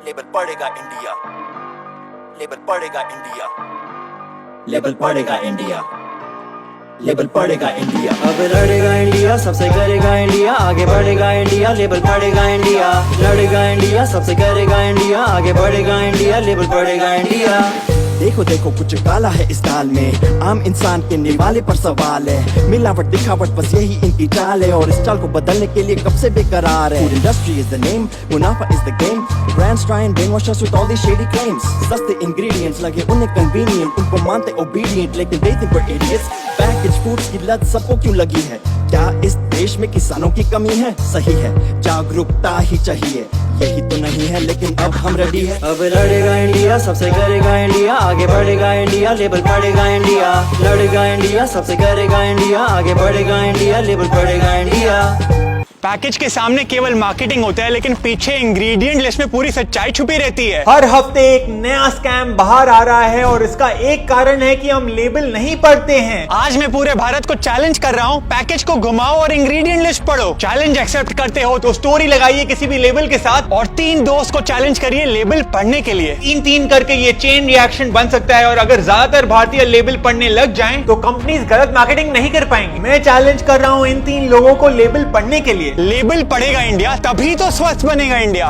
Label पड़ेगा India, label पड़ेगा India, label पड़ेगा इंडिया, लेबल पड़ेगा इंडिया। अब लड़ेगा इंडिया, सबसे करेगा इंडिया, आगे बढ़ेगा इंडिया, लेबल पड़ेगा इंडिया। लड़ेगा इंडिया, सबसे करेगा इंडिया, आगे बढ़ेगा इंडिया, लेबल पड़ेगा इंडिया। देखो देखो कुछ काला है इस दाल में, आम इंसान के निवाले पर सवाल है। मिलावट दिखावट बस यही इनकी चाल है, और इस चाल को बदलने के लिए कब से बेकरार है। Food industry is the name, मुनाफा is the game. Brands try and brainwash us with all these shady claims. सस्ते ingredients लगे उन्हें convenient, उनको मानते obedient, लेकिन they think we're idiots. Packaged foods की लत सबको क्यों लगी है? क्या इस देश में किसानों की कमी है? सही है, जागरूकता ही चाहिए, यही तो नहीं है, लेकिन अब हम रेडी है। अब लड़ेगा इंडिया, सबसे करेगा इंडिया, आगे बढ़ेगा इंडिया, लेबल पड़ेगा इंडिया। लड़ेगा इंडिया, सबसे करेगा इंडिया, आगे बढ़ेगा इंडिया, लेबल पड़ेगा इंडिया। पैकेज के सामने केवल मार्केटिंग होता है, लेकिन पीछे इंग्रेडिएंट लिस्ट में पूरी सच्चाई छुपी रहती है। हर हफ्ते एक नया स्कैम बाहर आ रहा है, और इसका एक कारण है कि हम लेबल नहीं पढ़ते हैं। आज मैं पूरे भारत को चैलेंज कर रहा हूँ, पैकेज को घुमाओ और इंग्रेडिएंट लिस्ट पढ़ो। चैलेंज एक्सेप्ट करते हो तो स्टोरी लगाइए किसी भी लेबल के साथ, और 3 दोस्त को चैलेंज करिए लेबल पढ़ने के लिए। 3-3 करके ये चेन रिएक्शन बन सकता है, और अगर ज्यादातर भारतीय लेबल पढ़ने लग जाएं, तो कंपनीज गलत मार्केटिंग नहीं कर पाएंगी। मैं चैलेंज कर रहा हूँ इन 3 लोगों को लेबल पढ़ने के लिए। लेबल पढ़ेगा इंडिया, तभी तो स्वस्थ बनेगा इंडिया।